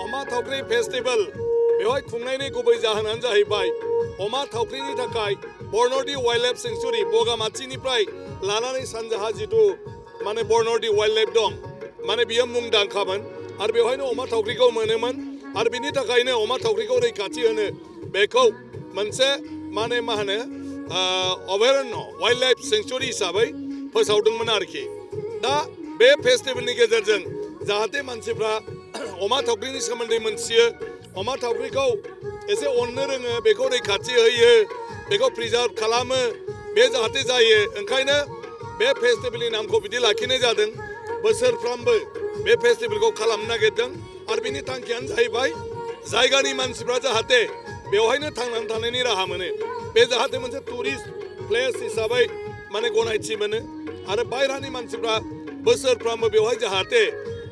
अमा थावख्रि फेस्टिभेल बेवहाय खुंनायनि गुबै जाहोनानो जाहैबाय अमा थावख्रिनि थाखाय बरन'दि वाइल्ड लाइफ सेंक्सुरि बगामाथिनिफ्राय लानानै सानजाहा जिथु माने बरन'दि वाइल्ड लाइफ दं माने बियो मुंदांखामोन आरो बेवहायनो अमा थावख्रिखौ मोनोमोन आरो बिनि थाखायनो अमा थावख्रिखौ रैखाथि होनो बेखौ मोनसे माने मा होनो अभयारण्य वाइल्ड लाइफ सेंक्सुरि हिसाबै फोसावदोंमोन आरोखि दा बे फेस्टिभेलनि गेजेरजों जाहाथे मानसिफ्रा अमा थावख्रिनि सोमोन्दै मोनथियो अमा थावख्रिखौ एसे अननो रोङो बेखौ रैखाथि होयो बेखौ प्रिजार्भ खालामो बे जाहाथे जायो ओंखायनो बे फेस्टिभेलनि नामखौ बिदि लाखिनाय जादों बोसोरफ्रामबो बे फेस्टिभेलखौ खालामनो नागिरदों आरो बिनि थांखियानो जाहैबाय जायगानि मानसिफ्रा जाहाथे बेवहायनो थांनानै थानायनि राहा मोनो बे जाहाथे मोनसे टुरिस्ट प्लेस हिसाबै माने गनायथि मोनो आरो बायह्रानि मानसिफ्रा बोसोरफ्रामबो बेवहाय जाहाथे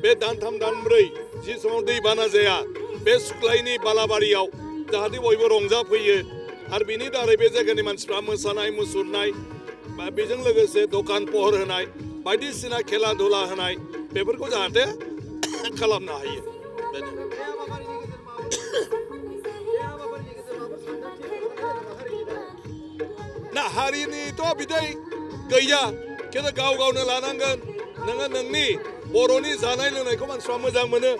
बे दानथाम दानब्रै जि समाव दैबाना जाया बे सुख्लायनि बालाबारियाव जाहाथे बयबो रंजाफैयो आरो बिनि दारै बे जायगानि मानसिफ्रा मोसानाय मुसुरनाय बा बेजों लोगोसे दखान पहर होनाय बायदिसिना खेला धुला होनाय बेफोरखौ जाहाथे खालामनो हायो ना हारिनिथ' बिदै गैया खिन्थु गाव गावनो लानांगोन नोङो नोंनि बर'नि जानाय लोंनायखौ मानसिफ्रा मोजां मोनो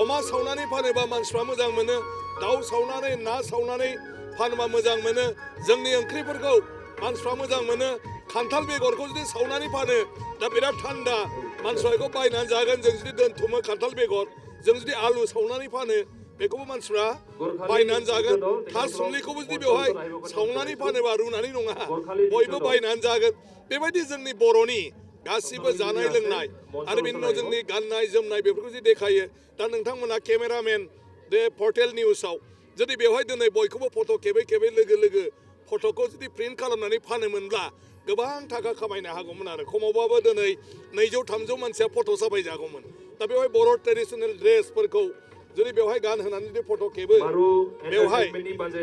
अमा सावनानै फानोबा मानसिफ्रा मोजां मोनो दाउ सावनानै ना सावनानै फानोबा मोजां मोनो जोंनि ओंख्रिफोरखौ मानसिफ्रा मोजां मोनो खान्थाल बेगरखौ जुदि सावनानै फानो दा बिराद थान्दा मानसिफ्रा बेखौ बायनानै जागोन जों जुदि दोनथुमो खान्थाल बेगर जों जुदि आलु सावनानै फानो बेखौबो मानसिफ्रा बायनानै जागोन थासुमलिखौबो जुदि बेवहाय सावनानै फानोबा रुनानै नङा बयबो बायनानै जागोन बेबायदि जोंनि बर'नि गासिबो जानाय लोंनाय आरो बिनि उनाव जोंनि गाननाय जोमनाय बेफोरखौ जुदि देखायो दा नोंथांमोना केमेरामेन बे पर्टेल निउसाव जुदि बेवहाय दिनै बयखौबो फट' खेबै खेबै लोगो लोगो फट'खौ जुदि प्रिन्ट खालामनानै फानोमोनब्ला गोबां थाखा खामायनो हागौमोन आरो खमावबाबो दिनै 200-300 मानसिया फट' साफायजागौमोन दा बेवहाय बर' ट्रेडिसनेल ड्रेसफोरखौ जुदि बेवहाय गानहोनानै जुदि फट' खेबो बेवहाय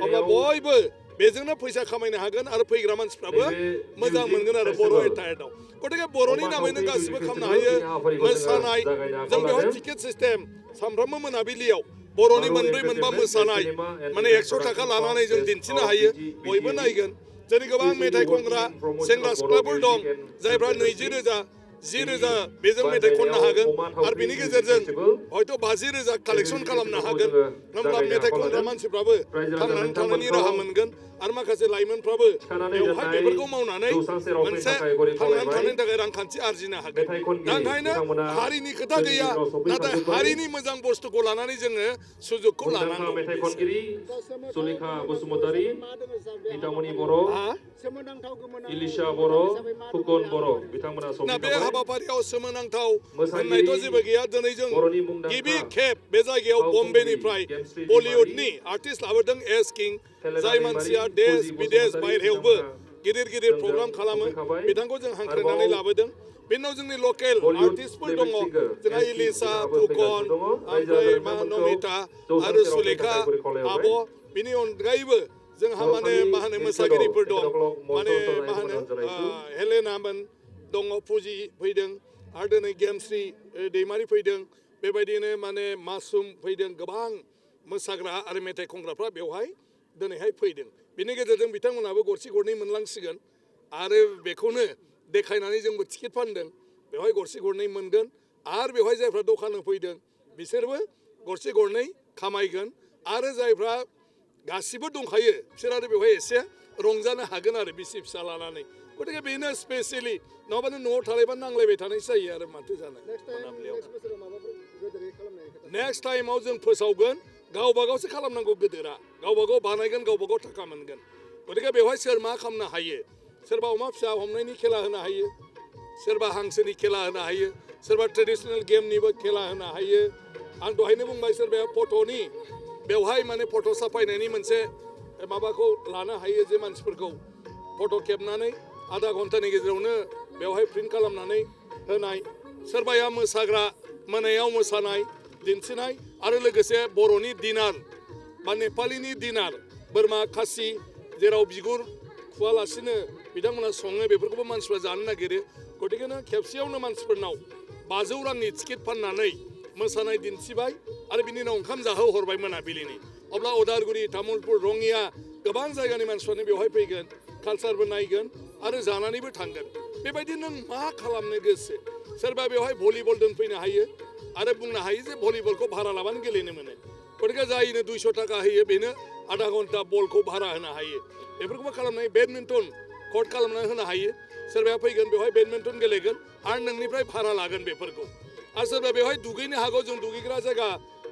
अब्ला बयबो बेजोंनो फैसा खामायनो हागोन आरो फैग्रा मानसिफ्राबो मोजां मोनगोन आरो बर' एटायार्डआव गतिके बर'नि नामैनो गासिबो खालामनो हायो मोसानाय जों बेवहाय टिकेट सिस्टेम सानफ्रोमबो मोनाबिलियाव बर'नि मोनब्रै मोनबा मोसानाय माने 100 थाखा लानानै जों दिन्थिनो हायो बयबो नायगोन जेरै गोबां मेथाइ खनग्रा सेंग्रा सिख्लाफोर दं जायफ्रा 20,000 10,000 बेजों मेथाइ खननो हागोन आरो बिनि गेजेरजों हयथ' 50,000 कालेक्सन खालामनो हागोन होमब्ला मेथाइ खनग्रा मानसिफ्राबो थांनानै थानायनि राहा मोनगोन आरो माखासे लाइमोनफ्राबो बेवहाय बेफोरखौ मावनानै मोनसे थांनानै थानायनि थाखाय रांखान्थि आरजिनो हागोन दा ओंखायनो हारिनि खोथा गैया नाथाय हारिनि मोजां बुस्थुखौ लानानै जोङो सुजुगखौ लानांगौ मेथाइ खनगिरि सुलेखा बसुमतारी नितामनि बर' इलिशा बर' फुकन बर' बिथांमोना ना बे हाबाफारियाव सोमोनांथाव होननायथ' जेबो गैया दिनै जों गिबि खेब बे जायगायाव बम्बेनिफ्राय बलिउडनि आर्टिस्ट लाबोदों एस किं जाय मानसिया देश बिदेश बायहेरायावबो गिदिर गिदिर प्रग्राम खालामो बिथांखौ जों हांख्रायनानै लाबोदों बेनि उनाव जोंनि लकेल आर्टिस्टफोर दङ जोंहा इलिशा फुकन ओमफ्राय मा नमिता आरो सुलेखा आब' बिनि अनगायैबो जोंहा माने मा होनो मोसागिरिफोर दं माने मा होनो हेलेनामोन दङ फुजि फैदों आरो दिनै गेमस्रि दैमारि फैदों बेबायदिनो माने मासुम फैदों गोबां मोसाग्रा आरो मेथाइ खनग्राफ्रा बेवहाय दिनैहाय फैदों बिनि गेजेरजों बिथांमोनाबो गरसे गरनै मोनलांसिगोन आरो बेखौनो देखायनानै जोंबो टिकेट फानदों बेवहाय गरसे गरनै मोनगोन आरो बेवहाय जायफ्रा दखान होफैदों बिसोरबो गरसे गरनै खामायगोन आरो जायफ्रा गासिबो दंखायो बिसोर आरो बेवहाय एसे रंजानो हागोन आरो बिसि फिसा लानानै गतिके बेनो स्पेसियेलि नङाबानो न'आव थालायबा नांलायबाय थानायसो जायो आरो माथो जानो मोनाबिलियाव नेक्स्ट टाइमाव जों फोसावगोन गावबा गावसो खालामनांगौ गोदोरा गावबा गाव बानायगोन गावबा गाव थाखा मोनगोन गतिके बेवहाय सोर मा खालामनो हायो सोरबा अमा फिसा हमनायनि खेला होनो हायो सोरबा हांसोनि खेला होनो हायो सोरबा ट्रेडिसनेल गेमनिबो खेला होनो हायो आं दहायनो बुंबाय सोरबाया फट'नि बेवहाय माने फट' साफायनायनि मोनसे माबाखौ लानो हायो जे मानसिफोरखौ फट' खेबनानै आधा घन्टानि गेजेरावनो बेवहाय प्रिन्ट खालामनानै होनाय सोरबाया मोसाग्रा मोनायाव मोसानाय दिन्थिनाय आरो लोगोसे बर'नि डिनार बा नेपालिनि डिनार बोरमा खासि जेराव बिगुर खुवालासिनो बिथांमोना सङो बेफोरखौबो मानसिफ्रा जानो नागिरो गतिकेनो खेबसेयावनो मानसिफोरनाव 500 रांनि टिकेट फाननानै मोसानाय दिन्थिबाय आरो बिनि उनाव ओंखाम जाहोहरबाय मोनाबिलिनि अब्ला उदालगुरि तामुलपुर रङिया गोबां जायगानि मानसिफ्रानो बेवहाय फैगोन कालसारबो नायगोन आरो जानानैबो थांगोन बेबायदि नों मा खालामनो गोसो सोरबा बेवहाय भलिबल दोनफैनो हायो आरो बुंनो हायो जे भलिबलखौ भारा लाबानो गेलेनो मोनो गतिके जायनो 200 थाखा होयो बेनो आधा घन्टा बलखौ भारा होनो हायो बेफोरखौबो खालामनो हायो बेडमिन्टन कर्ट खालामनानै होनो हायो सोरबाया फैगोन बेवहाय बेडमिन्टन गेलेगोन आरो नोंनिफ्राय भारा लागोन बेफोरखौ आरो सोरबा बेवहाय दुगैनो हागौ जों दुगैग्रा जायगा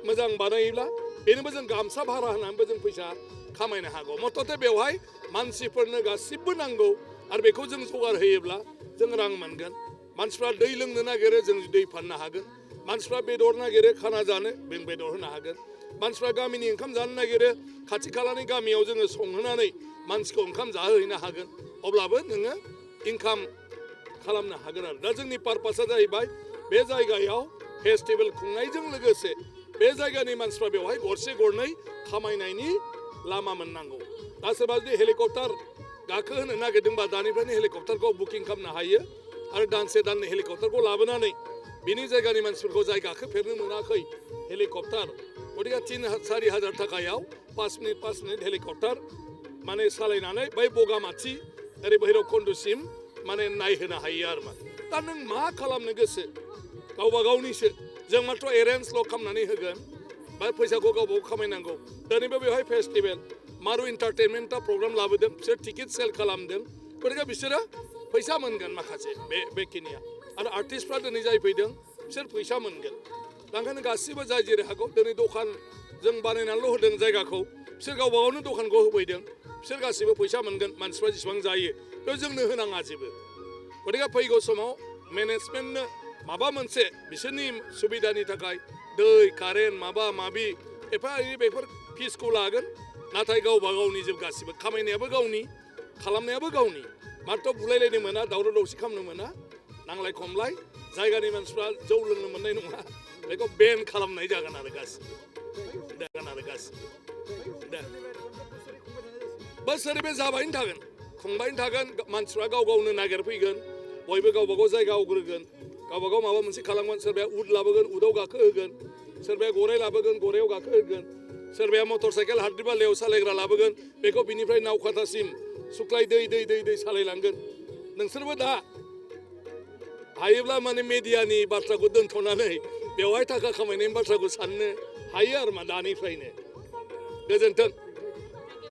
मोजां बानायोब्ला बेनोबो जों गामसा भारा होनानैबो जों फैसा खामायनो हागौ मथथे बेवहाय मानसिफोरनो गासिबो नांगौ आरो बेखौ जों जगार होयोब्ला जों रां मोनगोन मानसिफ्रा दै लोंनो नागिरो जों दै फाननो हागोन मानसिफ्रा बेदर नागिरो खाना जानो जों बेदर होनो हागोन मानसिफ्रा गामिनि ओंखाम जानो नागिरो खाथि खालानि गामियाव जोङो संहोनानै मानसिखौ ओंखाम जाहोहैनो हागोन अब्लाबो नोङो इनकाम खालामनो हागोन आरो दा जोंनि पारपासा जाहैबाय बे जायगायाव फेस्टिभेल खुंनायजों लोगोसे बे जायगानि मानसिफ्रा बेवहाय गरसे गरनै खामायनायनि लामा मोननांगौ दा सोरबा जुदि हेलिकप्टार गाखोहोनो नागिरदोंबा दानिफ्रायनो हेलिकप्टारखौ बुकिं खालामनो हायो आरो दानसे दाननै हेलिकप्टारखौ लाबोनानै बिनि जायगानि मानसिफोरखौ जाय गाखोफेरनो मोनाखै हेलिकप्टार गतिके 3-4 हाजार थाखायाव 5 मिनिट हेलिकप्टार माने सालायनानै बै बगामाथि ओरै भैरबकुन्दसिम माने नायहोनो हायो आरो दा नों मा खालामनो गोसो गावबा गावनिसो जों मात्र एरेन्जल' खालामनानै होगोन बा फैसाखौ गावबागाव खामायनांगौ दिनैबो बेवहाय फेस्टिभेल मारु इन्टारटेनमेन्टआ प्रग्राम लाबोदों बिसोर टिकेट सेल खालामदों गतिके बिसोरो फैसा मोनगोन माखासे बेखिनिया आरो आर्टिस्टफ्रा दिनै जाय फैदों बिसोर फैसा मोनगोन दा ओंखायनो गासिबो जाय जेरै हागौ दिनै दखान जों बानायनानैल' होदों जायगाखौ बिसोर गावबा गावनो दखानखौ होफैदों बिसोर गासिबो फैसा मोनगोन मानसिफ्रा जेसेबां जायो बेयाव जोंनो होनाङा जेबो गतिके फैगौ समाव मेनेजमेन्टनो माबा मोनसे बिसोरनि सुबिदानि थाखाय दै कारेन्ट माबा माबि एफा एनै बेफोर फिसखौ लागोन नाथाय गावबा गावनि जों गासिबो खामायनायाबो गावनि खालामनायाबो गावनि मात्र बुलायलायनो मोना दावराव दावसि खालामनो मोना नांलाय खमलाय जायगानि मानसिफ्रा जौ लोंनो मोननाय नङा बेखौ बेन खालामनाय जागोन आरो गासिबो बोसोरै बे जाबायनो थागोन खुंबायनो थागोन मानसिफ्रा गाव गावनो नागिरफैगोन बयबो गावबा गाव जायगा आवग्रिगोन गावबा गाव माबा मोनसे खालामगोन सोरबाया उद लाबोगोन उदाव गाखोहोगोन सोरबाया गराइ लाबोगोन गराइयाव गाखोहोगोन सोरबाया मटर साइकेल हाद्रि बालायाव सालायग्रा लाबोगोन बेखौ बिनिफ्राय नावखाथासिम सुख्लाय दै सालायलांगोन नोंसोरबो दा हायोब्ला माने मेडियानि बाथ्राखौ दोनथ'नानै बेवहाय थाखा खामायनायनि बाथ्राखौ साननो हायो आरो दानिफ्रायनो गोजोन्थों